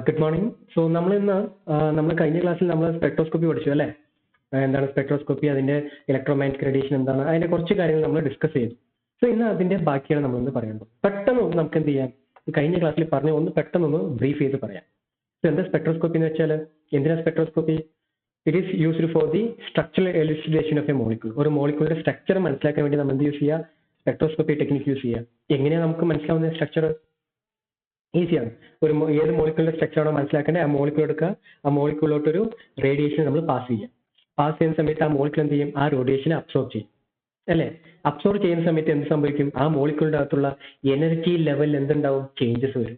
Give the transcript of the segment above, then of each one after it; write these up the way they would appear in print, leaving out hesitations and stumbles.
Good morning. So നമ്മൾ കഴിഞ്ഞ ക്ലാസ്സിൽ നമ്മൾ സ്പെക്ട്രോസ്കോപ്പി പഠിച്ചു അല്ലേ? എന്താണ് സ്പെക്ട്രോസ്കോപ്പി, അതിന്റെ ഇലക്ട്രോമാഗ്നറ്റിക് റേഡിയേഷൻ എന്താണ്, അതിന്റെ കുറച്ച് കാര്യങ്ങൾ നമ്മൾ ഡിസ്കസ് ചെയ്തു. സോ ഇന്ന് അതിന്റെ ബാക്കിയാണ് നമ്മളൊന്ന് പറയുന്നത്. പെട്ടെന്ന് നമുക്ക് എന്ത് ചെയ്യാം, ഈ കഴിഞ്ഞ ക്ലാസ്സിൽ പറഞ്ഞ ഒന്ന് പെട്ടെന്നൊന്ന് ബ്രീഫ് ചെയ്ത് പറയാം. സോ എന്താ സ്പെക്ട്രോസ്കോപ്പി എന്ന് വെച്ചാൽ, എന്തിനാ spectroscopy? It is used for the structural elucidation of a molecule. ഒരു മോളിക്യൂളിന്റെ സ്ട്രക്ചർ മനസ്സിലാക്കാൻ വേണ്ടി നമ്മൾ എന്ത് യൂസ് ചെയ്യുക? സ്പെക്ട്രോസ്കോപ്പി ടെക്നിക്ക് യൂസ് ചെയ്യുക. എങ്ങനെയാണ് നമുക്ക് മനസ്സിലാവുന്ന സ്ട്രക്ചർ? ഈസിയാണ്. ഏത് മോളിക്യൂളിന്റെ സ്ട്രക്ചർ ആണോ മനസ്സിലാക്കേണ്ടത്, ആ മോളിക്യൂൾ എടുക്കുക, ആ മോളിക്യൂളിലോട്ടൊരു റേഡിയേഷൻ നമ്മൾ പാസ് ചെയ്യുക. പാസ് ചെയ്യുന്ന സമയത്ത് ആ മോളിക്യൂൾ എന്ത് ചെയ്യും? ആ റേഡിയേഷനെ അബ്സോർബ് ചെയ്യും അല്ലേ? അബ്സോർബ് ചെയ്യുന്ന സമയത്ത് എന്ത് സംഭവിക്കും? ആ മോളിക്യൂളിന്റെ അകത്തുള്ള എനർജി ലെവലിൽ എന്തുണ്ടാവും? ചേഞ്ചസ് വരും.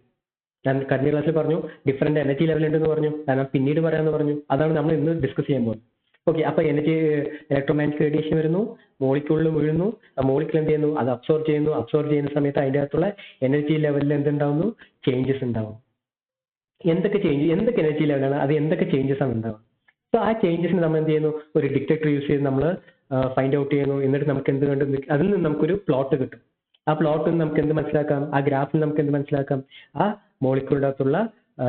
ഞാൻ കഴിഞ്ഞ ക്ലാസ്സിൽ പറഞ്ഞു ഡിഫറെന്റ് എനർജി ലെവൽ ഉണ്ടെന്ന് പറഞ്ഞു, കാരണം പിന്നീട് പറയാമെന്ന് പറഞ്ഞു. അതാണ് നമ്മൾ ഇന്ന് ഡിസ്കസ് ചെയ്യാൻ പോകുന്നത്. ഓക്കെ, അപ്പൊ ഇലക്ട്രോമാഗ്നറ്റിക് റേഡിയേഷൻ വരുന്നു, മോളിക്യൂളിൽ വീഴുന്നു, ആ മോളിക്യൂൾ എന്ത് ചെയ്യുന്നു? അത് അബ്സോർബ് ചെയ്യുന്നു. അബ്സോർബ് ചെയ്യുന്ന സമയത്ത് അതിന്റെ അകത്തുള്ള എനർജി ലെവലിൽ എന്തുണ്ടാവുന്നു? ചേഞ്ചസ് ഉണ്ടാവും. എന്തൊക്കെ എനർജി ലെവലാണ് അത്, എന്തൊക്കെ ചേഞ്ചസ് ആണ് ഉണ്ടാവുക? സോ ആ ചേഞ്ചസിന് നമ്മൾ എന്ത് ചെയ്യുന്നു? ഒരു ഡിറ്റക്ടർ യൂസ് ചെയ്ത് നമ്മൾ ഫൈൻഡ് ഔട്ട് ചെയ്യുന്നു. എന്നിട്ട് നമുക്ക് എന്ത് കണ്ടു? അതിൽ നിന്ന് നമുക്കൊരു പ്ലോട്ട് കിട്ടും. ആ പ്ലോട്ടിൽ നമുക്ക് എന്ത് മനസ്സിലാക്കാം? ആ ഗ്രാഫിൽ നമുക്ക് എന്ത് മനസ്സിലാക്കാം? ആ മോളിക്യൂളിന്റെ അകത്തുള്ള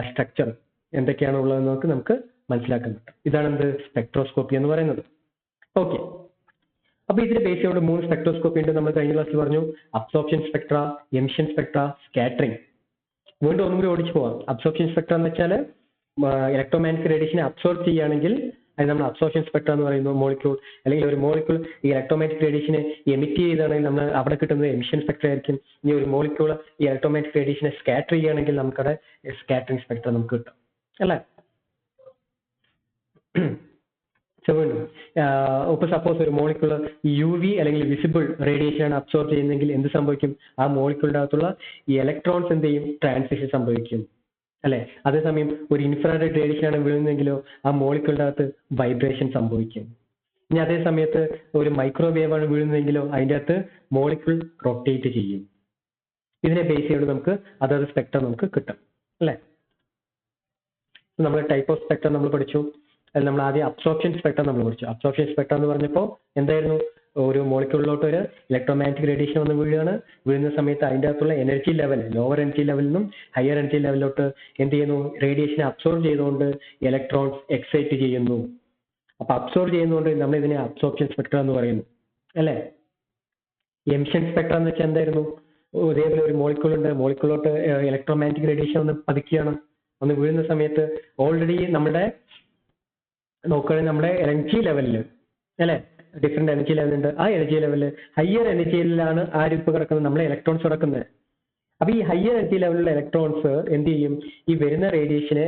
സ്ട്രക്ചർ എന്തൊക്കെയാണ് ഉള്ളതെന്ന് നമുക്ക് മനസ്സിലാക്കാൻ പറ്റും. ഇതാണ് എന്ത്? സ്പെക്ട്രോസ്കോപ്പി എന്ന് പറയുന്നത്. ഓക്കെ, അപ്പൊ ഇതിന്റെ ബേസ് ചെയ്തുകൊണ്ട് 3 സ്പെക്ട്രോസ്കോപ്പി ഉണ്ട്. നമ്മൾ കഴിഞ്ഞ ക്ലാസ്സിൽ പറഞ്ഞു absorption Spectra, emission Spectra, scattering. വീണ്ടും ഒന്നും കൂടി ഓടിച്ചു പോവാം. അബ്സോർപ്ഷൻ സ്പെക്ട്ര എന്ന് വെച്ചാൽ ഇലക്ട്രോമാഗ്നറ്റിക് റേഡിയേഷനെ അബ്സോർബ് ചെയ്യുകയാണെങ്കിൽ അത് നമ്മൾ അബ്സോർപ്ഷൻ സ്പെക്ട്ര എന്ന് പറയുന്നു. മോളിക്യൂൾ അല്ലെങ്കിൽ ഒരു മോളിക്യൂൾ ഈ ഇലക്ട്രോമാഗ്നറ്റിക് റേഡിയേഷനെ എമിറ്റ് ചെയ്താണെങ്കിൽ നമ്മൾ അവിടെ കിട്ടുന്നത് എമിഷൻ സ്പെക്ട്ര ആയിരിക്കും. ഇനി ഒരു മോളിക്യൂൾ ഈ ഇലക്ട്രോമാഗ്നറ്റിക് റേഡിയേഷനെ സ്കാറ്റർ ചെയ്യുകയാണെങ്കിൽ നമുക്കവിടെ സ്കാറ്ററിംഗ് സ്പെക്ട്ര നമുക്ക് കിട്ടും അല്ലേ? ഇപ്പൊ സപ്പോസ് ഒരു മോളിക്യൂൾ UV അല്ലെങ്കിൽ വിസിബിൾ റേഡിയേഷൻ ആണ് അബ്സോർബ് ചെയ്യുന്നതെങ്കിൽ എന്ത് സംഭവിക്കും? ആ മോളിക്യൂളിന്റെ അകത്തുള്ള ഈ ഇലക്ട്രോൺസ് എന്ത് ചെയ്യും? ട്രാൻസിഷൻ സംഭവിക്കും അല്ലെ? അതേസമയം ഒരു ഇൻഫ്രാറെഡ് റേഡിയേഷൻ ആണ് വീഴുന്നതെങ്കിലോ ആ മോളിക്യൂളിന്റെ അകത്ത് വൈബ്രേഷൻ സംഭവിക്കും. ഇനി അതേ സമയത്ത് ഒരു മൈക്രോവേവ് ആണ് വീഴുന്നതെങ്കിലോ അതിന്റെ അകത്ത് മോളിക്യൂൾ റൊട്ടേറ്റ് ചെയ്യും. ഇതിനെ ബേസ് ചെയ്ത് നമുക്ക് അതത് സ്പെക്ട്രം നമുക്ക് കിട്ടും അല്ലെ? നമ്മൾ ടൈപ്പ് ഓഫ് സ്പെക്ട്രം നമ്മൾ പഠിച്ചു. അതിൽ നമ്മൾ ആദ്യം അബ്സോർപ്ഷൻ സ്പെക്ട്രം നമ്മൾ പഠിച്ചു. അബ്സോർപ്ഷൻ സ്പെക്ട്രം എന്ന് പറഞ്ഞപ്പോൾ എന്തായിരുന്നു? ഒരു മോളിക്യൂളിലോട്ട് ഒരു ഇലക്ട്രോമാഗ്നറ്റിക് റേഡിയേഷൻ വന്ന് വീഴുന്ന സമയത്ത് അതിൻ്റെ അകത്തുള്ള എനർജി ലെവൽ ലോവർ എനർജി ലെവലിൽ നിന്നും ഹയർ എനർജി ലെവലിലോട്ട് എന്ത് ചെയ്യുന്നു? റേഡിയേഷനെ അബ്സോർബ് ചെയ്തുകൊണ്ട് ഇലക്ട്രോൺസ് എക്സൈറ്റ് ചെയ്യുന്നു. അപ്പൊ അബ്സോർബ് ചെയ്യുന്നതുകൊണ്ട് നമ്മൾ ഇതിനെ അബ്സോർപ്ഷൻ സ്പെക്ട്രം എന്ന് പറയുന്നു അല്ലെ? എമിഷൻ സ്പെക്ട്രം എന്ന് വെച്ചാൽ എന്തായിരുന്നു? ഇതേപോലെ ഒരു മോളിക്യൂൾ ഉണ്ട്, മോളിക്യൂളിലോട്ട് ഇലക്ട്രോമാഗ്നറ്റിക് റേഡിയേഷൻ ഒന്ന് പതിക്കുകയാണ്. ഒന്ന് വീഴുന്ന സമയത്ത് ഓൾറെഡി നമ്മുടെ നോക്കുകയാണെങ്കിൽ നമ്മുടെ എനർജി ലെവലിൽ അല്ലെ ഡിഫറെന്റ് എനർജി ലെവൽ ഉണ്ട്. ആ എനർജി ലെവലിൽ ഹയർ എനർജിയിലാണ് ആരിപ്പ് കിടക്കുന്നത്? നമ്മളെ ഇലക്ട്രോൺസ് കിടക്കുന്നത്. അപ്പൊ ഈ ഹയർ എനർജി ലെവലിലുള്ള ഇലക്ട്രോൺസ് എന്ത് ചെയ്യും? ഈ വരുന്ന റേഡിയേഷനെ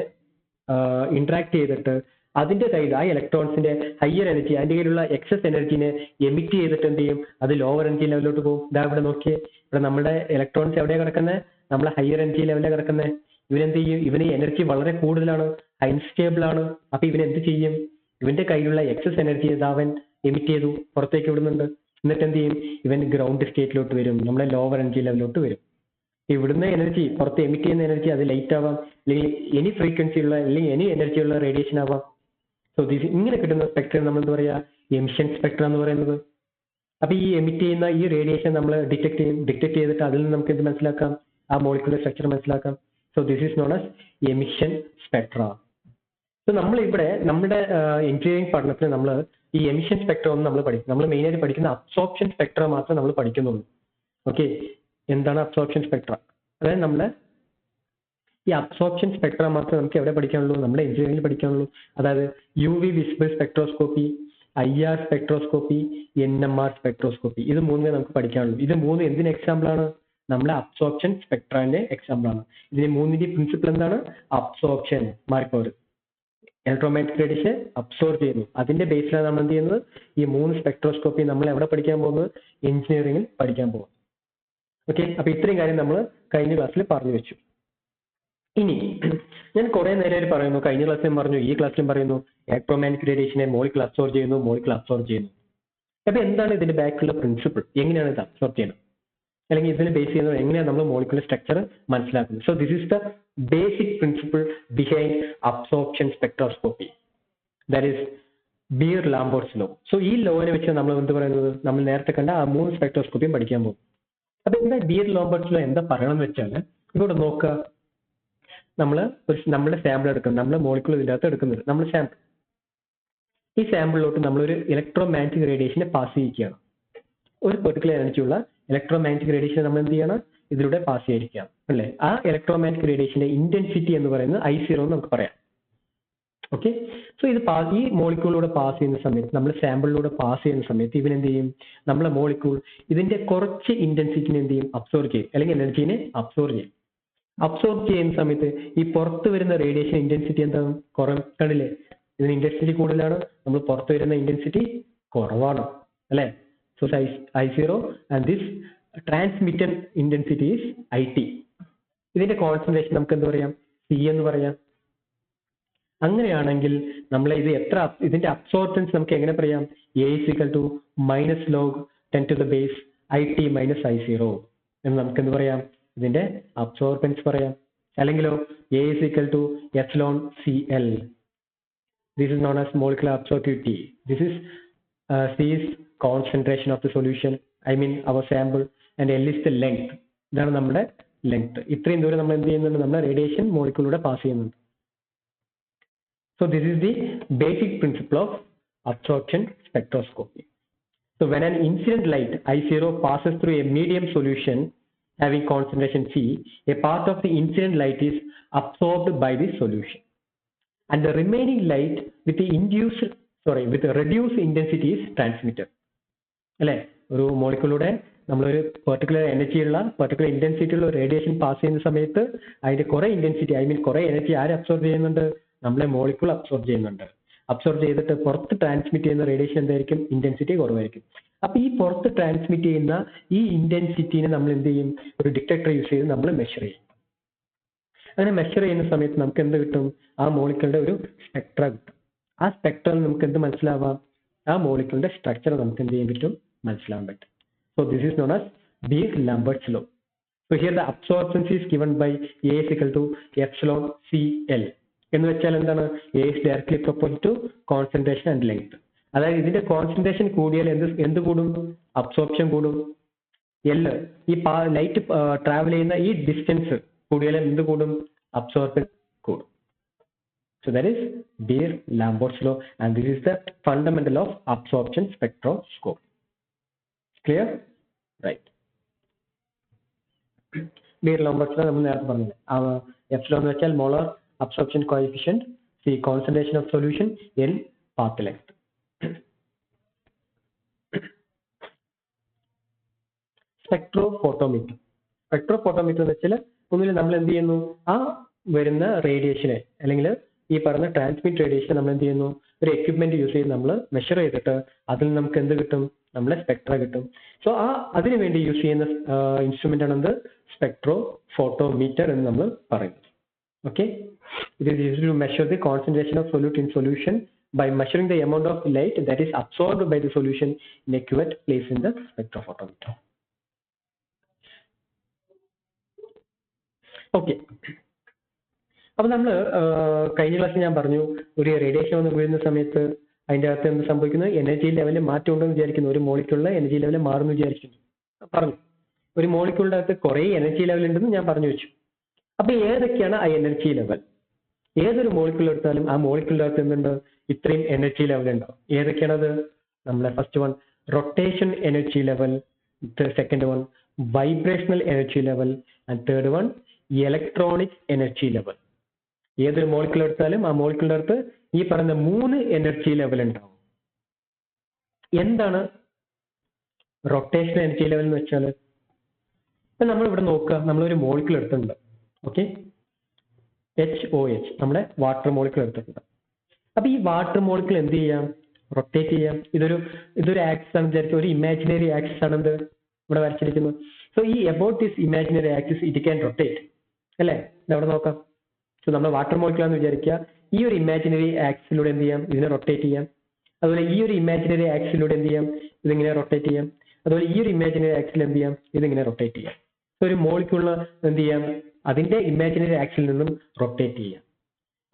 ഇന്ററാക്ട് ചെയ്തിട്ട് അതിന്റെ കയ്യിൽ ആ ഇലക്ട്രോൺസിന്റെ ഹയർ എനർജി, അതിന്റെ കയ്യിലുള്ള എക്സസ് എനർജിനെ എമിറ്റ് ചെയ്തിട്ട് എന്ത് ചെയ്യും? അത് ലോവർ എനർജി ലെവലിലോട്ട് പോകും. ഇതാ ഇവിടെ നോക്കിയേ, ഇവിടെ നമ്മുടെ ഇലക്ട്രോൺസ് എവിടെയാണ് കിടക്കുന്നത്? നമ്മളെ ഹയർ എനർജി ലെവലിലാണ് കിടക്കുന്നത്. ഇവനെന്ത് ചെയ്യും? ഇവന് എനർജി വളരെ കൂടുതലാണ്, അൺസ്റ്റേബിൾ ആണ്. അപ്പൊ ഇവൻ എന്ത് ചെയ്യും? ഇവന്റെ കയ്യിലുള്ള എക്സസ് എനർജി അവൻ എമിറ്റ് ചെയ്തു, പുറത്തേക്ക് വിടുന്നുണ്ട്. എന്നിട്ട് എന്ത് ചെയ്യും? ഇവൻ ഗ്രൗണ്ട് സ്റ്റേറ്റിലോട്ട് വരും, നമ്മുടെ ലോവർ എനർജി ലെവലിലോട്ട് വരും. ഇവിടുന്ന് എനർജി, പുറത്ത് എമിറ്റ് ചെയ്യുന്ന എനർജി അത് ലൈറ്റ് ആവാം, അല്ലെങ്കിൽ എനി ഫ്രീക്വൻസി ഉള്ള അല്ലെങ്കിൽ എനി എനർജി ഉള്ള റേഡിയേഷൻ ആവാം. സോ ഇങ്ങനെ കിട്ടുന്ന സ്പെക്ട്രം നമ്മൾ എന്താ പറയാ? എമിഷൻ സ്പെക്ട്രം എന്ന് പറയുന്നത്. അപ്പൊ ഈ എമിറ്റ് ചെയ്യുന്ന ഈ റേഡിയേഷൻ നമ്മൾ ഡിറ്റക്ട് ചെയ്തിട്ട് അതിൽ നിന്ന് നമുക്ക് എന്ത് മനസ്സിലാക്കാം? ആ മോളിക്യൂളർ സ്ട്രക്ചർ മനസ്സിലാക്കാം. So this is known as emission Spectra. So നമ്മൾ ഇവിടെ നമ്മുടെ എഞ്ചിനീയറിംഗ് പഠനത്തിൽ നമ്മൾ ഈ എമിഷൻ സ്പെക്ട്രം ഒന്നും നമ്മൾ പഠിക്കും. നമ്മൾ മെയിൻ ആയിട്ട് പഠിക്കുന്ന അബ്സോർപ്ഷൻ സ്പെക്ട്ര മാത്രമേ നമ്മൾ പഠിക്കുന്നുള്ളൂ. ഓക്കെ, എന്താണ് അബ്സോർപ്ഷൻ സ്പെക്ട്ര? അതായത് നമ്മുടെ ഈ അബ്സോർപ്ഷൻ സ്പെക്ട്ര മാത്രമേ നമുക്ക് എവിടെ പഠിക്കാനുള്ളൂ? നമ്മുടെ എഞ്ചിനീയറിംഗിൽ പഠിക്കാനുള്ളൂ. അതായത് UV visible spectroscopy, IR spectroscopy, NMR spectroscopy, ഇത് മൂന്നേ നമുക്ക് പഠിക്കാനുള്ളൂ. ഇത് മൂന്ന് എന്തിന് എക്സാമ്പിൾ ആണ്? നമ്മുടെ അബ്സോർപ്ഷൻ സ്പെക്ട്രന്റെ എക്സാമ്പിൾ ആണ്. ഇതിന് മൂന്നിന്റെ പ്രിൻസിപ്പിൾ എന്താണ്? അബ്സോർപ്ഷൻ, മാറിപ്പോര് ഇലക്ട്രോമാഗ്നറ്റിക് റേഡിയേഷൻ അബ്സോർബ് ചെയ്യുന്നു. അതിന്റെ ബേസിലാണ് നമ്മൾ എന്ത് ചെയ്യുന്നത്? ഈ 3 സ്പെക്ട്രോസ്കോപ്പി നമ്മൾ എവിടെ പഠിക്കാൻ പോകുന്നത്? എഞ്ചിനീയറിംഗിൽ പഠിക്കാൻ പോകും. ഓക്കെ, അപ്പൊ ഇത്രയും കാര്യം നമ്മൾ കഴിഞ്ഞ ക്ലാസ്സിൽ പറഞ്ഞു വെച്ചു. ഇനി ഞാൻ കുറെ നേരം പറയുന്നു, കഴിഞ്ഞ ക്ലാസ്സിലും പറഞ്ഞു, ഈ ക്ലാസ്സിലും പറയുന്നു, ഇലക്ട്രോമാഗ്നറ്റിക് റേഡിയേഷനെ മോളിക്യൂൾ അബ്സോർബ് ചെയ്യുന്നു. അപ്പൊ എന്താണ് ഇതിന്റെ ബാക്കിലുള്ള പ്രിൻസിപ്പിൾ? എങ്ങനെയാണ് ഇത് അബ്സോർബ് ചെയ്യുന്നത്, അല്ലെങ്കിൽ ഇതിനെ ബേസ് ചെയ്യുന്നത് എങ്ങനെയാണ് നമ്മൾ മോളിക്യൂളർ സ്ട്രക്ചർ മനസ്സിലാക്കുന്നത്? So this is the basic principle behind absorption spectroscopy, that is Beer Lambert's law. So ഈ ലോനെ വെച്ച് നമ്മൾ എന്ത് പറയുന്നത്? നമ്മൾ നേരത്തെ കണ്ട ആ 3 സ്പെക്ട്രോസ്കോപ്പിയും പഠിക്കാൻ പോകും. അപ്പൊ എന്താ ബിയർ-ലാംബർട്ട്സ് ലോ എന്താ പറയണമെന്ന് വെച്ചാൽ, ഇവിടെ നോക്കുക, നമ്മുടെ സാമ്പിൾ എടുക്കുന്നത്, നമ്മുടെ മോളിക്യൂൾ ഇതിൻ്റെ അകത്ത് എടുക്കുന്നത്, നമ്മുടെ സാമ്പിൾ. ഈ സാമ്പിളിലോട്ട് നമ്മളൊരു ഇലക്ട്രോ മാഗ്നറ്റിക് റേഡിയേഷനെ പാസ് ചെയ്യിക്കുകയാണ്. ഒരു പെർട്ടിക്കുലർ എനർജിയുള്ള ഇലക്ട്രോ മാഗ്നറ്റിക് റേഡിയേഷൻ നമ്മൾ എന്ത് ചെയ്യണം, ഇതിലൂടെ പാസ് ചെയ്തിരിക്കാം അല്ലേ. ആ ഇലക്ട്രോ മാഗ്നറ്റിക് റേഡിയേഷന്റെ ഇന്റൻസിറ്റി എന്ന് പറയുന്നത് I0 എന്ന് നമുക്ക് പറയാം. ഓക്കെ, സോ ഇത് ഈ മോളിക്യൂളിലൂടെ പാസ് ചെയ്യുന്ന സമയത്ത്, നമ്മൾ സാമ്പിളിലൂടെ പാസ് ചെയ്യുന്ന സമയത്ത് ഇവനെന്ത് ചെയ്യും, നമ്മളെ മോളിക്യൂൾ ഇതിന്റെ കുറച്ച് ഇന്റൻസിറ്റിനെ എന്ത് ചെയ്യും, അബ്സോർവ് ചെയ്യും, അല്ലെങ്കിൽ എനർജീനെ അബ്സോർവ് ചെയ്യും. അബ്സോർബ് ചെയ്യുന്ന സമയത്ത് ഈ പുറത്ത് വരുന്ന റേഡിയേഷൻ ഇന്റൻസിറ്റി എന്താണ്, കുറക്കണില്ലേ. ഇതിന് ഇന്റൻസിറ്റി കൂടുതലാണ്, നമ്മൾ പുറത്ത് വരുന്ന ഇന്റൻസിറ്റി കുറവാണ് അല്ലെ. So I0 and this transmitted intensity is IT. ഇതിന്റെ കോൺസെൻട്രേഷൻ നമുക്ക് എന്ത് പറയാം, C എന്ന് പറയാം. അങ്ങനെയാണെങ്കിൽ നമ്മൾ ഇതിന്റെ അബ്സോർബൻസ് നമുക്ക് എങ്ങനെ പറയാം, A = -log10⁻⁻IT - I0 എന്ന് നമുക്ക് എന്ത് പറയാം, ഇതിന്റെ അബ്സോർബൻസ് പറയാം. അല്ലെങ്കിലോ A = εcl. This is known as molecular absorptivity. This is C is concentration of the solution, I mean our sample, and L is the length. ഇതാണ് നമ്മുടെ ലെങ്ത്. ഇത്രയും ദൂരം നമ്മൾ എന്ത് ചെയ്യുന്നുണ്ട്, നമ്മുടെ റേഡിയേഷൻ മോളിക്യൂളിലൂടെ പാസ് ചെയ്യുന്നുണ്ട്. So this is the basic principle of absorption spectroscopy. So when an incident light I0 passes through a medium solution having concentration C, a part of the incident light is absorbed by the solution, and the remaining light with a reduced intensity is transmitted. അല്ലെ, ഒരു മോളിക്യൂളിലൂടെ നമ്മളൊരു particular intensity ഉള്ള radiation pass ചെയ്യുന്ന സമയത്ത് അതിന്റെ കുറെ intensity, കുറെ energy ആര് അബ്സോർബ് ചെയ്യുന്നുണ്ട്, നമ്മളെ മോളിക്യൂൾ അബ്സോർബ് ചെയ്യുന്നുണ്ട്. അബ്സോർബ് ചെയ്തിട്ട് പുറത്ത് ട്രാൻസ്മിറ്റ് ചെയ്യുന്ന റേഡിയേഷൻ എന്തായിരിക്കും, ഇന്റൻസിറ്റി കുറവായിരിക്കും. അപ്പൊ ഈ പുറത്ത് ട്രാൻസ്മിറ്റ് ചെയ്യുന്ന ഈ ഇന്റൻസിറ്റിനെ നമ്മൾ എന്ത് ചെയ്യും, ഒരു ഡിറ്റക്ടർ യൂസ് ചെയ്ത് നമ്മൾ മെഷർ ചെയ്യും. അങ്ങനെ മെഷർ ചെയ്യുന്ന സമയത്ത് നമുക്ക് എന്ത് കിട്ടും, ആ മോളിക്യൂളിന്റെ ഒരു സ്പെക്ട്ര കിട്ടും. ആ സ്പെക്ട്രൽ നമുക്ക് എന്ത് മനസ്സിലാവാം, ആ മോളിക്യൂളിന്റെ സ്ട്രക്ചർ നമുക്ക് എന്ത് ചെയ്യാൻ പറ്റും, മനസ്സിലാവാൻ പറ്റും. So this is known as Beer-Lambert's law. So here the absorption is given by A = εcl. എന്ന് വെച്ചാൽ എന്താണ്, A is directly proportional to concentration and length. അതായത് ഇതിന്റെ കോൺസെൻട്രേഷൻ കൂടിയാൽ എന്ത് കൂടും, അബ്സോർപ്ഷൻ കൂടും. L ഈ ലൈറ്റ് ട്രാവൽ ചെയ്യുന്ന ഈ ഡിസ്റ്റൻസ് കൂടിയാൽ എന്ത് കൂടും, അബ്സോർപ്ഷൻ കൂടും. So that is Beer-Lambert's law, and this is the fundamental of absorption spectroscopy. Clear? Right. Beer-Lambert's law നമ്മൾ നേരത്തെ പറഞ്ഞില്ലേ, എപ്സിലോൺ എന്ന് വെച്ചാൽ molar absorption coefficient, C concentration of solution, L path length. Spectrophotometer എന്ന് വെച്ചാൽ ഒന്നുമില്ല, നമ്മൾ എന്ത് ചെയ്യുന്നു, ആ വരുന്ന റേഡിയേഷനെ അല്ലെങ്കിൽ ഈ പറഞ്ഞ ട്രാൻസ്മിറ്റ് റേഡിയേഷൻ നമ്മൾ എന്ത് ചെയ്യുന്നു, ഒരു എക്യുപ്മെന്റ് യൂസ് ചെയ്ത് നമ്മൾ മെഷർ ചെയ്തിട്ട് അതിൽ നമുക്ക് എന്ത് കിട്ടും, നമ്മളെ സ്പെക്ട്ര കിട്ടും. സോ അതിനു വേണ്ടി യൂസ് ചെയ്യുന്ന ഇൻസ്ട്രുമെന്റ് ആണ് എന്ത്, സ്പെക്ട്രോഫോട്ടോമീറ്റർ എന്ന് നമ്മൾ പറയുന്നത്. Okay, it is used to measure the concentration of solute in solution by measuring the amount of light that is absorbed by the solution in a cuvette placed in the spectrophotometer. Okay, അപ്പൊ നമ്മൾ കഴിഞ്ഞ ക്ലാസ്സിൽ ഞാൻ പറഞ്ഞു, ഒരു radiation വന്ന് വീഴുന്ന സമയത്ത് അതിന്റെ അകത്ത് എന്ത് സംഭവിക്കുന്നു, എനർജി ലെവലിൽ മാറ്റം ഉണ്ടെന്ന് വിചാരിക്കുന്നു. ഒരു മോളിക്യൂളിലെ എനർജി ലെവൽ മാറുന്നു വിചാരിക്കുന്നു പറഞ്ഞു. ഒരു മോളിക്യൂളിന്റെ അകത്ത് കുറെ എനർജി ലെവൽ ഉണ്ടെന്ന് ഞാൻ പറഞ്ഞു വെച്ചു. അപ്പൊ ഏതൊക്കെയാണ് ആ എനർജി ലെവൽ? ഏതൊരു മോളിക്യൂൾ എടുത്താലും ആ മോളിക്യൂളിന്റെ അകത്ത് എന്തുണ്ട്, ഇത്രയും എനർജി ലെവൽ ഉണ്ടാവും. ഏതൊക്കെയാണത്? നമ്മളെ first one rotation energy level, second one vibrational energy level, and third one electronic energy level. ഏതൊരു മോളിക്യൂൾ എടുത്താലും ആ മോളിക്യൂളിന്റെ അടുത്ത് ഈ പറഞ്ഞ 3 എനർജി ലെവൽ ഉണ്ടാവും. എന്താണ് റൊട്ടേഷൻ എനർജി ലെവൽ എന്ന് വെച്ചാൽ, ഇപ്പൊ നമ്മൾ ഇവിടെ നോക്കുക, നമ്മളൊരു മോളിക്യൂൾ എടുത്തിട്ടുണ്ട്. ഓക്കെ, HOH, നമ്മുടെ വാട്ടർ മോളിക്യൂൾ എടുത്തിട്ടുണ്ട്. അപ്പൊ ഈ വാട്ടർ മോളിക്യൂൾ എന്ത് ചെയ്യാം, റൊട്ടേറ്റ് ചെയ്യാം. ഇതൊരു ആക്സിസ് ആണ് വിചാരിക്കുക, ഒരു ഇമാജിനറി ആക്സിസ് ആണ് എന്ത് ഇവിടെ വരച്ചിരിക്കുന്നത്. സോ ഈ about this imaginary axis it can rotate അല്ലേ. ഇതവിടെ നോക്കാം. സോ നമ്മൾ വാട്ടർ മോളിക്യൂൾ ആണെന്ന് വിചാരിക്കുക, ഈ ഒരു ഇമാജിനറി ആക്സിലൂടെ എന്ത് ചെയ്യാം, ഇതിനെ റൊട്ടേറ്റ് ചെയ്യാം. അതുപോലെ ഈ ഒരു ഇമാജിനറി ആക്സിലൂടെ എന്ത് ചെയ്യാം, ഇതിങ്ങനെ റൊട്ടേറ്റ് ചെയ്യാം. അതുപോലെ ഈ ഒരു ഇമാജിനറി ആക്സിൽ എന്ത് ചെയ്യാം, ഇതിങ്ങനെ റൊട്ടേറ്റ് ചെയ്യാം. സോ ഒരു മോളിക്യൂളിന് എന്ത് ചെയ്യാം, അതിന്റെ ഇമാജിനറി ആക്സിൽ നിന്നും റൊട്ടേറ്റ് ചെയ്യാം.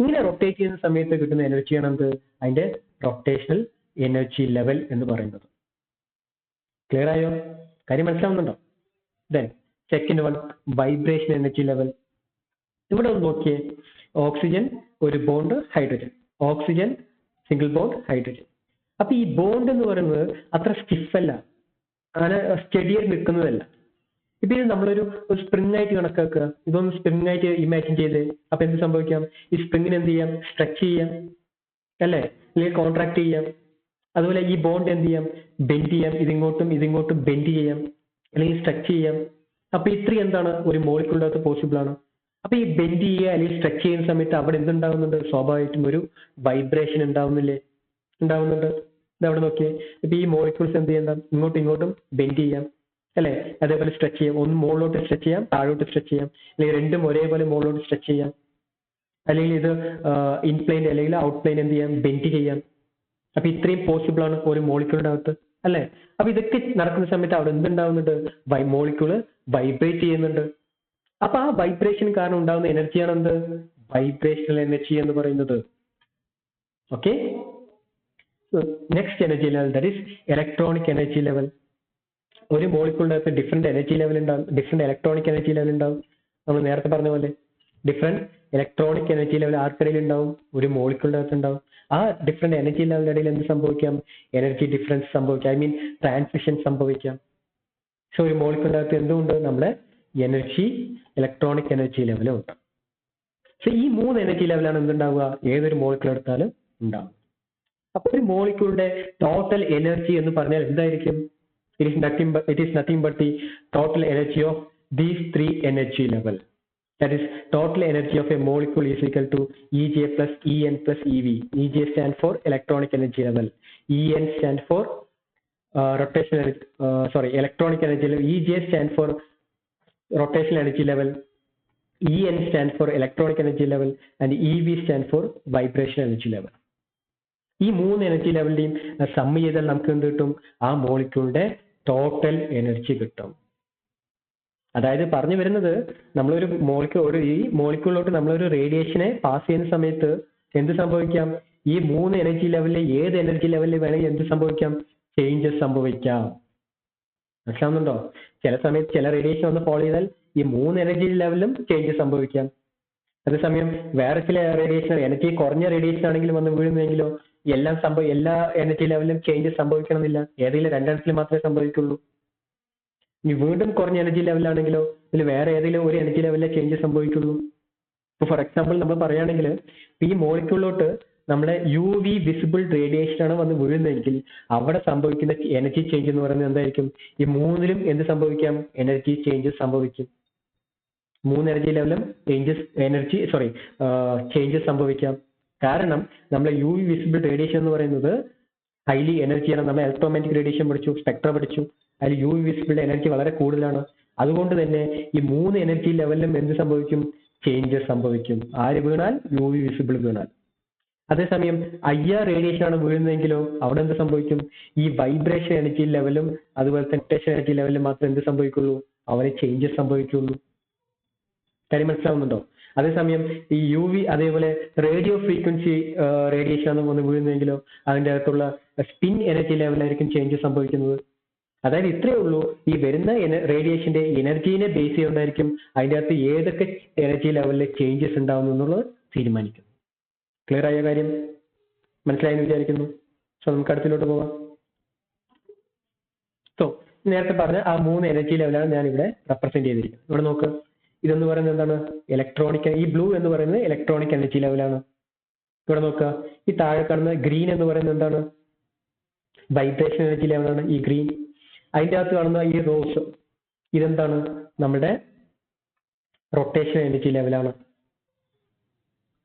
ഇങ്ങനെ റൊട്ടേറ്റ് ചെയ്യുന്ന സമയത്ത് കിട്ടുന്ന എനർജിയാണ് എന്ത്, അതിന്റെ റൊട്ടേഷണൽ എനർജി ലെവൽ എന്ന് പറയുന്നത്. ക്ലിയർ ആയോ? കാര്യം മനസ്സിലാവുന്നുണ്ടോ? Then second one vibration energy level. ഇവിടെ ഒന്ന് നോക്കിയേ, ഓക്സിജൻ ഒരു bond hydrogen, oxygen single bond hydrogen. അപ്പൊ ഈ ബോണ്ട് എന്ന് പറയുന്നത് അത്ര സ്റ്റിഫല്ല, അങ്ങനെ സ്റ്റഡിയായിട്ട് നിൽക്കുന്നതല്ല. ഇപ്പൊ ഇത് നമ്മളൊരു സ്പ്രിംഗ് ആയിട്ട് കണക്കാക്കുക, ഇതൊന്ന് സ്പ്രിംഗ് ആയിട്ട് ഇമാജിൻ ചെയ്ത്, അപ്പൊ എന്ത് സംഭവിക്കാം, ഈ സ്പ്രിങ്ങിന് എന്ത് ചെയ്യാം, സ്ട്രെച്ച് ചെയ്യാം അല്ലേ, അല്ലെങ്കിൽ കോൺട്രാക്ട് ചെയ്യാം. അതുപോലെ ഈ ബോണ്ട് എന്ത് ചെയ്യാം, ബെൻഡ് ചെയ്യാം, ഇതിങ്ങോട്ടും ബെൻഡ് ചെയ്യാം അല്ലെങ്കിൽ സ്ട്രെച്ച് ചെയ്യാം. അപ്പൊ ഇത്രയും എന്താണ് ഒരു മോളിക്യൂളിനകത്ത് പോസിബിൾ ആണ്. അപ്പൊ ഈ ബെൻഡ് ചെയ്യുക അല്ലെങ്കിൽ സ്ട്രെച്ച് ചെയ്യുന്ന സമയത്ത് അവിടെ എന്തുണ്ടാവുന്നുണ്ട്, സ്വാഭാവികമായിട്ടും ഒരു വൈബ്രേഷൻ ഉണ്ടാവുന്നില്ലേ, ഉണ്ടാവുന്നുണ്ട്. ഇതവിടെ നോക്കിയേ, ഇപ്പൊ ഈ മോളിക്യൂൾസ് എന്ത് ചെയ്യാം, ഇങ്ങോട്ടും ബെൻഡ് ചെയ്യാം അല്ലെ, അതേപോലെ സ്ട്രെച്ച് ചെയ്യാം, ഒന്ന് മുകളിലോട്ട് സ്ട്രെച്ച് ചെയ്യാം, താഴോട്ട് സ്ട്രെച്ച് ചെയ്യാം, അല്ലെങ്കിൽ രണ്ടും ഒരേപോലെ മുകളിലോട്ട് സ്ട്രെച്ച് ചെയ്യാം, അല്ലെങ്കിൽ ഇത് ഇൻപ്ലെയിൻ അല്ലെങ്കിൽ ഔട്ട് പ്ലെയിൻ എന്ത് ചെയ്യാം, ബെൻഡ് ചെയ്യാം. അപ്പൊ ഇത്രയും പോസിബിൾ ആണ് ഒരു മോളിക്യൂളിന്റെ അകത്ത് അല്ലെ. അപ്പൊ ഇതൊക്കെ നടക്കുന്ന സമയത്ത് അവിടെ എന്തുണ്ടാവുന്നുണ്ട്, മോളിക്യൂള് വൈബ്രേറ്റ് ചെയ്യുന്നുണ്ട്. അപ്പൊ ആ വൈബ്രേഷൻ കാരണം ഉണ്ടാകുന്ന എനർജിയാണ് എന്ത്, വൈബ്രേഷണൽ എനർജി എന്ന് പറയുന്നത്. Okay, next energy level, that is electronic energy level. ഒരു മോളിക്യൂളിന്റെ അകത്ത് ഡിഫറെന്റ് എനർജി ലെവൽ ഉണ്ടാവും, ഡിഫറെന്റ് ഇലക്ട്രോണിക് എനർജി ലെവൽ ഉണ്ടാവും. നമ്മൾ നേരത്തെ പറഞ്ഞ പോലെ ഡിഫറെന്റ് ഇലക്ട്രോണിക് എനർജി ലെവൽ ആർക്കിടയിൽ ഉണ്ടാവും, ഒരു മോളിക്യൂളിന്റെ അകത്ത് ഉണ്ടാവും. ആ ഡിഫറെന്റ് എനർജി ലെവലിന്റെ ഇടയിൽ എന്ത് സംഭവിക്കാം, എനർജി ഡിഫറൻസ് സംഭവിക്കാം, ഐ മീൻ ട്രാൻസിഷൻ സംഭവിക്കാം. സോ ഒരു മോളിക്യൂളിന്റെ അകത്ത് എന്തുകൊണ്ട്, നമ്മുടെ എനർജി, ഇലക്ട്രോണിക് എനർജി ലെവലും ഉണ്ട്. സോ ഈ 3 എനർജി ലെവലാണ് എന്തുണ്ടാവുക, ഏതൊരു മോളിക്യൂൾ എടുത്താലും ഉണ്ടാവും. അപ്പൊ ഒരു മോളിക്യൂളിന്റെ ടോട്ടൽ എനർജി എന്ന് പറഞ്ഞാൽ എന്തായിരിക്കും, it is nothing but the total energy of these 3 energy level. That is, total energy of a molecule is equal to EJ plus EN plus EV. EJ stands for electronic energy level, EN stands for electronic energy level. EJ stands for rotational energy level, EN stands for electronic energy level, and EV stands for vibrational energy level. ഈ 3 energy ലെവലിന്റെയും some ചെയ്താൽ നമുക്ക് എന്ത് കിട്ടും, ആ മോളിക്യൂളിന്റെ total energy കിട്ടും. അതായത് പറഞ്ഞു വരുന്നത്, നമ്മളൊരു ഈ മോളിക്യൂളിലോട്ട് നമ്മളൊരു റേഡിയേഷനെ പാസ് ചെയ്യുന്ന സമയത്ത് എന്ത് സംഭവിക്കാം, ഈ 3 എനർജി ലെവലിലെ ഏത് എനർജി ലെവലിൽ വേണമെങ്കിൽ എന്ത് സംഭവിക്കാം, ചേഞ്ചസ് സംഭവിക്കാം. മനസ്സിലാവുന്നുണ്ടോ? ചില സമയത്ത് ചില റേഡിയേഷൻ ഒന്ന് ഫോളോ ചെയ്താൽ ഈ 3 എനർജി ലെവലിലും ചേഞ്ചസ് സംഭവിക്കാം. അതേസമയം വേറെ ചില റേഡിയേഷൻ, എനർജി കുറഞ്ഞ റേഡിയേഷൻ ആണെങ്കിലും വന്ന് വീഴുന്നെങ്കിലോ എല്ലാ എനർജി ലെവലിലും ചേഞ്ചസ് സംഭവിക്കണമെന്നില്ല, ഏതെങ്കിലും 2 എണ്ണത്തിൽ മാത്രമേ സംഭവിക്കുള്ളൂ. ഇനി വീണ്ടും കുറഞ്ഞ എനർജി ലെവലാണെങ്കിലോ ഇതിൽ വേറെ ഏതെങ്കിലും ഒരു എനർജി ലെവലിലെ ചേഞ്ചസ് സംഭവിക്കുള്ളൂ. ഇപ്പൊ ഫോർ എക്സാമ്പിൾ നമ്മൾ പറയുകയാണെങ്കിൽ ഈ മോളിക്യൂളിലോട്ട് നമ്മുടെ UV വിസിബിൾ റേഡിയേഷൻ ആണ് വന്ന് വീഴുന്നതെങ്കിൽ അവിടെ സംഭവിക്കുന്ന എനർജി ചേഞ്ച് എന്ന് പറയുന്നത് എന്തായിരിക്കും, ഈ 3ലും എന്ത് സംഭവിക്കാം, എനർജി ചേഞ്ചസ് സംഭവിക്കും. 3 എനർജി ലെവലും ചേഞ്ചസ് സംഭവിക്കാം. കാരണം നമ്മൾ UV വിസിബിൾ റേഡിയേഷൻ എന്ന് പറയുന്നത് ഹൈലി എനർജിയാണ്. നമ്മൾ ഇലക്ട്രോമാഗ്നെറ്റിക് റേഡിയേഷൻ പഠിച്ചു, സ്പെക്ട്ര പഠിച്ചു, അതിൽ UV വിസിബിൾ എനർജി വളരെ കൂടുതലാണ്. അതുകൊണ്ട് തന്നെ ഈ 3 എനർജി ലെവലിലും എന്ത് സംഭവിക്കും, ചേഞ്ചസ് സംഭവിക്കും. ആര് വീണാൽ, UV വിസിബിൾ വീണാൽ. അതേസമയം IR റേഡിയേഷൻ ആണ് വീഴുന്നതെങ്കിലോ അവിടെ എന്ത് സംഭവിക്കും, ഈ വൈബ്രേഷൻ എനർജി ലെവലും അതുപോലെ തന്നെ റൊട്ടേഷൻ എനർജി ലെവലിലും മാത്രമേ എന്ത് സംഭവിക്കുള്ളൂ, അവരെ ചേഞ്ചസ് സംഭവിക്കുള്ളൂ. കാര്യം മനസ്സിലാവുന്നുണ്ടോ? അതേസമയം ഈ UV അതേപോലെ റേഡിയോ ഫ്രീക്വൻസി റേഡിയേഷൻ ആണ് വന്ന് വീഴുന്നതെങ്കിലോ അതിൻ്റെ അകത്തുള്ള സ്പിൻ എനർജി ലെവലായിരിക്കും ചേഞ്ചസ് സംഭവിക്കുന്നത്. അതായത് ഇത്രയേ ഉള്ളൂ, ഈ വരുന്ന റേഡിയേഷന്റെ എനർജീനെ ബേസ് ചെയ്തുകൊണ്ടായിരിക്കും അതിൻ്റെ അകത്ത് ഏതൊക്കെ എനർജി ലെവലിൽ ചേഞ്ചസ് ഉണ്ടാവുന്നു എന്നുള്ളത് തീരുമാനിക്കും. ക്ലിയർ ആയ കാര്യം മനസ്സിലായെന്ന് വിചാരിക്കുന്നു. സോ നമുക്ക് അടുത്തിലോട്ട് പോവാം. സോ നേരത്തെ പറഞ്ഞ ആ 3 എനർജി ലെവലാണ് ഞാൻ ഇവിടെ റെപ്രസെന്റ് ചെയ്തിരിക്കുന്നത്. ഇവിടെ നോക്ക്, ഇതെന്ന് പറയുന്നത് എന്താണ്, ഇലക്ട്രോണിക്, ഈ ബ്ലൂ എന്ന് പറയുന്നത് ഇലക്ട്രോണിക് എനർജി ലെവലാണ്. ഇവിടെ നോക്കുക, ഈ താഴെ കാണുന്ന ഗ്രീൻ എന്ന് പറയുന്നത് എന്താണ്, വൈബ്രേഷൻ എനർജി ലെവലാണ് ഈ ഗ്രീൻ. അതിൻ്റെ അകത്ത് കാണുന്ന ഈ റോസ്, ഇതെന്താണ്, നമ്മുടെ റൊട്ടേഷൻ എനർജി ലെവലാണ്.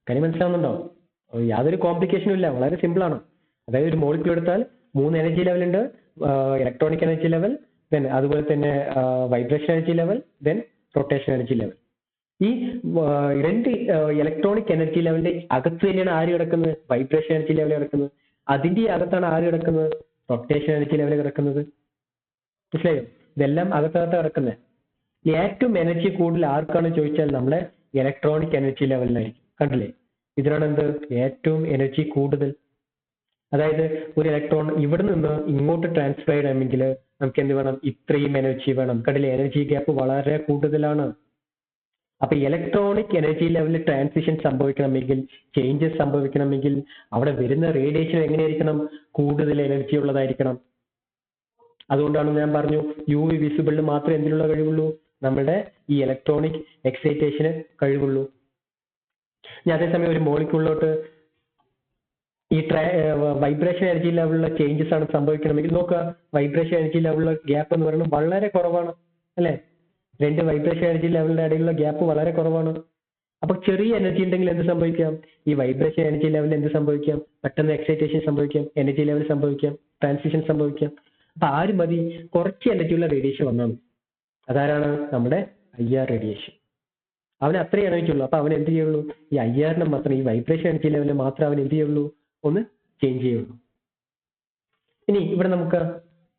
കാര്യം മനസ്സിലാവുന്നുണ്ടോ? യാതൊരു കോംപ്ലിക്കേഷനും ഇല്ല, വളരെ സിമ്പിൾ ആണ്. അതായത് ഒരു മോളിക്യൂൾ എടുത്താൽ 3 എനർജി ലെവൽ ഉണ്ട്, ഇലക്ട്രോണിക് എനർജി ലെവൽ, ദെൻ അതുപോലെ തന്നെ vibration energy level, then rotation energy level. ഈ 2 ഇലക്ട്രോണിക് എനർജി ലെവലിന്റെ അകത്ത് തന്നെയാണ് ആര് കിടക്കുന്നത്, വൈബ്രേഷൻ എനർജി ലെവൽ കിടക്കുന്നത്. അതിന്റെ അകത്താണ് ആര് കിടക്കുന്നത്, റൊട്ടേഷൻ എനർജി ലെവൽ കിടക്കുന്നത്. മനസ്സിലായോ? ഇതെല്ലാം അകത്തകത്ത് കിടക്കുന്നത്. ഏറ്റവും എനർജി കൂടുതൽ ആർക്കാണ് ചോദിച്ചാൽ നമ്മളെ ഇലക്ട്രോണിക് എനർജി ലെവലിനായിരിക്കും. കണ്ടില്ലേ, ഇതിനാണ് എന്ത്, ഏറ്റവും എനർജി കൂടുതൽ. അതായത് ഒരു ഇലക്ട്രോൺ ഇവിടെ നിന്ന് ഇങ്ങോട്ട് ട്രാൻസ്ഫർ ചെയ്യണമെങ്കിൽ നമുക്ക് എന്ത് വേണം, ഇത്രയും എനർജി വേണം. കണ്ടില്ലേ, എനർജി ഗ്യാപ്പ് വളരെ കൂടുതലാണ്. അപ്പൊ ഇലക്ട്രോണിക് എനർജി ലെവലിൽ ട്രാൻസിഷൻ സംഭവിക്കണമെങ്കിൽ, ചേഞ്ചസ് സംഭവിക്കണമെങ്കിൽ അവിടെ വരുന്ന റേഡിയേഷൻ എങ്ങനെയായിരിക്കണം? കൂടുതൽ എനർജി ഉള്ളതായിരിക്കണം. അതുകൊണ്ടാണ് ഞാൻ പറഞ്ഞു യു വി വിസിബിളിന് മാത്രമേ എന്തിനുള്ള കഴിവുള്ളൂ? നമ്മുടെ ഈ ഇലക്ട്രോണിക് എക്സൈറ്റേഷന് കഴിവുള്ളൂ. ഇനി അതേസമയം ഒരു മോളിക്യൂളിലോട്ട് ഈ വൈബ്രേഷൻ എനർജി ലെവലിലുള്ള ചേഞ്ചസ് ആണ് സംഭവിക്കണമെങ്കിൽ നോക്കുക, വൈബ്രേഷൻ എനർജി ലെവലിലുള്ള ഗ്യാപ്പ് എന്ന് പറയുന്നത് വളരെ കുറവാണ് അല്ലെ? രണ്ട് വൈബ്രേഷൻ എനർജി ലെവലിന്റെ ഇടയിലുള്ള ഗ്യാപ്പ് വളരെ കുറവാണ്. അപ്പൊ ചെറിയ എനർജി ഉണ്ടെങ്കിൽ എന്ത് സംഭവിക്കാം? ഈ വൈബ്രേഷൻ എനർജി ലെവലിൽ എന്ത് സംഭവിക്കാം? പെട്ടെന്ന് എക്സൈറ്റേഷൻ സംഭവിക്കാം, എനർജി ലെവൽ സംഭവിക്കാം, ട്രാൻസിഷൻ സംഭവിക്കാം. അപ്പൊ ആര് മതി? കുറച്ച് എനർജിയുള്ള റേഡിയേഷൻ വന്നാൽ മതി. അതാരാണ്? നമ്മുടെ IR റേഡിയേഷൻ. അവന് അത്രയും എനർജി ഉള്ളൂ. അപ്പൊ അവൻ എന്ത് ചെയ്യുള്ളൂ? ഈ IRനെ മാത്രം, ഈ വൈബ്രേഷൻ എനർജി ലെവലിൽ മാത്രം അവൻ എന്ത് ചെയ്യുള്ളൂ? ഒന്ന് ചേഞ്ച് ചെയ്യുള്ളൂ. ഇനി ഇവിടെ നമുക്ക്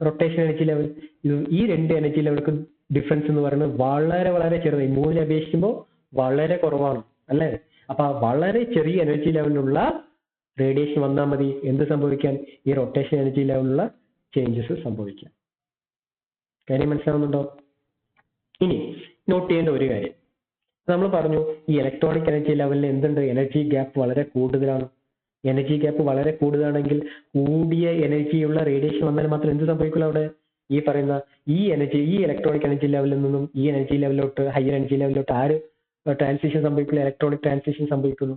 റൊട്ടേഷൻ എനർജി ലെവൽ, ഈ രണ്ട് എനർജി ലെവൽക്കും ഡിഫറൻസ് എന്ന് പറയുന്നത് വളരെ വളരെ ചെറുതായി, മൂന്നിനെ അപേക്ഷിക്കുമ്പോൾ വളരെ കുറവാണ് അല്ലേ? അപ്പൊ വളരെ ചെറിയ എനർജി ലെവലിലുള്ള റേഡിയേഷൻ വന്നാൽ മതി എന്ത് സംഭവിക്കാൻ? ഈ റൊട്ടേഷൻ എനർജി ലെവലിലുള്ള ചേഞ്ചസ് സംഭവിക്കാം. കാര്യം മനസ്സിലാവുന്നുണ്ടോ? ഇനി നോട്ട് ചെയ്യേണ്ട ഒരു കാര്യം, നമ്മൾ പറഞ്ഞു ഈ ഇലക്ട്രോണിക് എനർജി ലെവലിൽ എന്തുണ്ട്? എനർജി ഗ്യാപ്പ് വളരെ കൂടുതലാണ്. എനർജി ഗ്യാപ്പ് വളരെ കൂടുതലാണെങ്കിൽ കൂടിയ എനർജിയുള്ള റേഡിയേഷൻ വന്നാൽ മാത്രം എന്ത് സംഭവിക്കില്ല? അവിടെ ഈ പറയുന്ന ഈ ഇലക്ട്രോണിക് എനർജി ലെവലിൽ നിന്നും ഈ എനർജി ലെവലിലോട്ട്, ഹയർ എനർജി ലെവലിലോട്ട് ആര് ട്രാൻസിഷൻ സംഭവിക്കില്ല? ഇലക്ട്രോണിക് ട്രാൻസിഷൻ സംഭവിക്കുന്നു.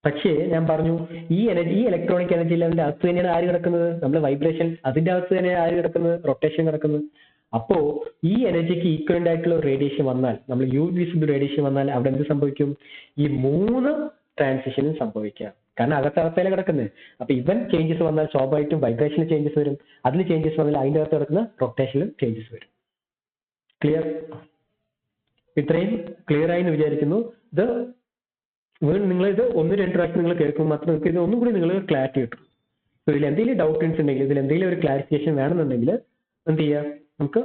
പക്ഷേ ഞാൻ പറഞ്ഞു ഈ ഇലക്ട്രോണിക് എനർജി ലെവലിന്റെ അകത്ത് തന്നെയാണ് ആര് കിടക്കുന്നത്? നമ്മൾ വൈബ്രേഷൻ, അതിന്റെ അകത്ത് തന്നെയാണ് ആര് കിടക്കുന്നത്? റൊട്ടേഷൻ കിടക്കുന്നത്. അപ്പോ ഈ എനർജിക്ക് ഈക്വലന്റ് ആയിട്ടുള്ള റേഡിയേഷൻ വന്നാൽ, നമ്മൾ യു വിസിബിൾ റേഡിയേഷൻ വന്നാൽ അവിടെ എന്ത് സംഭവിക്കും? ഈ മൂന്ന് ട്രാൻസിഷനും സംഭവിക്കാം. കാരണം അകത്തകത്തേലെ കിടക്കുന്നത്. അപ്പൊ ഇവൻ ചേഞ്ചസ് വന്നാൽ സ്വാഭാവികമായിട്ടും വൈബ്രേഷനിൽ ചേഞ്ചസ് വരും, അതിൽ ചേഞ്ചസ് വന്നാൽ അതിന്റെ അകത്ത് കിടക്കുന്ന റൊട്ടേഷനിലും ചേഞ്ചസ് വരും. ക്ലിയർ? ഇത്രയും ക്ലിയർ ആയി എന്ന് വിചാരിക്കുന്നു. ഇത് നിങ്ങൾ ഇത് ഒന്ന് രണ്ട് പ്രാവശ്യം നിങ്ങൾ കേൾക്കുമ്പോൾ മാത്രം നിങ്ങൾക്ക് ഇത് ഒന്നും കൂടി നിങ്ങൾ ക്ലാരിറ്റി കിട്ടും. ഇതിൽ എന്തെങ്കിലും ഡൗട്ട്സ് ഉണ്ടെങ്കിൽ, ഇതിൽ എന്തെങ്കിലും ഒരു ക്ലാരിഫിക്കേഷൻ വേണമെന്നുണ്ടെങ്കിൽ എന്ത് ചെയ്യാം? നമുക്ക്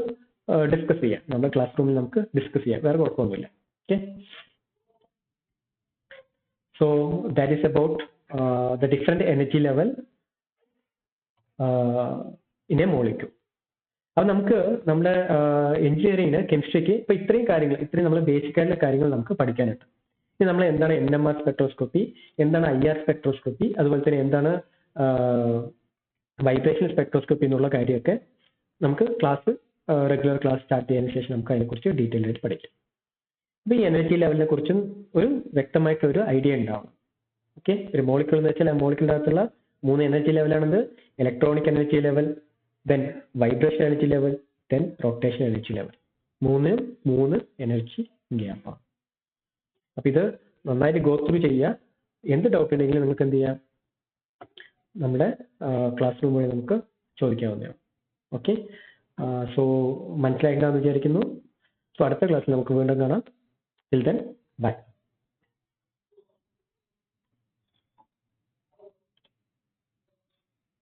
ഡിസ്കസ് ചെയ്യാം. നമ്മുടെ ക്ലാസ് റൂമിൽ നമുക്ക് ഡിസ്കസ് ചെയ്യാം. വേറെ കുഴപ്പമൊന്നുമില്ല. Okay, so that is about the different energy level in a molecule. അപ്പോൾ നമുക്ക് നമ്മുടെ എഞ്ചിനീയറിംഗിന്, കെമിസ്ട്രിക്ക് ഇപ്പൊ ഇത്രയും നമ്മൾ ബേസിക് ആയിട്ടുള്ള കാര്യങ്ങൾ നമുക്ക് പഠിക്കാനുണ്ട്. ഇനി നമ്മൾ എന്താണ് NMR സ്പെക്ട്രോസ്കോപ്പി, എന്താണ് IR സ്പെക്ട്രോസ്കോപ്പി, അതുപോലെ തന്നെ എന്താണ് വൈബ്രേഷൻ സ്പെക്ട്രോസ്കോപ്പി എന്നുള്ള കാര്യമൊക്കെ നമുക്ക് റെഗുലർ ക്ലാസ് സ്റ്റാർട്ട് ചെയ്തതിനു ശേഷം നമുക്ക് അതിനെക്കുറിച്ച് ഡീറ്റെയിൽ ആയിട്ട് പഠിക്കാം. അപ്പൊ ഈ എനർജി ലെവലിനെ കുറിച്ചും ഒരു വ്യക്തമായിട്ടുള്ള ഒരു ഐഡിയ ഉണ്ടാവും. ഓക്കെ, ഒരു മോളിക്യൂൾ എന്ന് വെച്ചാൽ ആ മോളിക്യൂളിന്റെ അകത്തുള്ള മൂന്ന് എനർജി ലെവലാണെന്ന്: electronic energy level, then vibration energy level, then rotation energy level. മൂന്ന് എനർജി ഗ്യാപ്പാണ്. അപ്പൊ ഇത് നന്നായിട്ട് ഗോ ത്രൂ ചെയ്യുക. എന്ത് ഡൗട്ട് ഉണ്ടെങ്കിലും നിങ്ങൾക്ക് എന്ത് ചെയ്യാം? നമ്മുടെ ക്ലാസ് റൂം വഴി നമുക്ക് ചോദിക്കാവുന്നതാണ്. ഓക്കെ, സോ മനസ്സിലായിട്ടുണ്ടാന്ന് വിചാരിക്കുന്നു. സോ അടുത്ത ക്ലാസ്സിൽ നമുക്ക് വീണ്ടും കാണാം. Till then bye.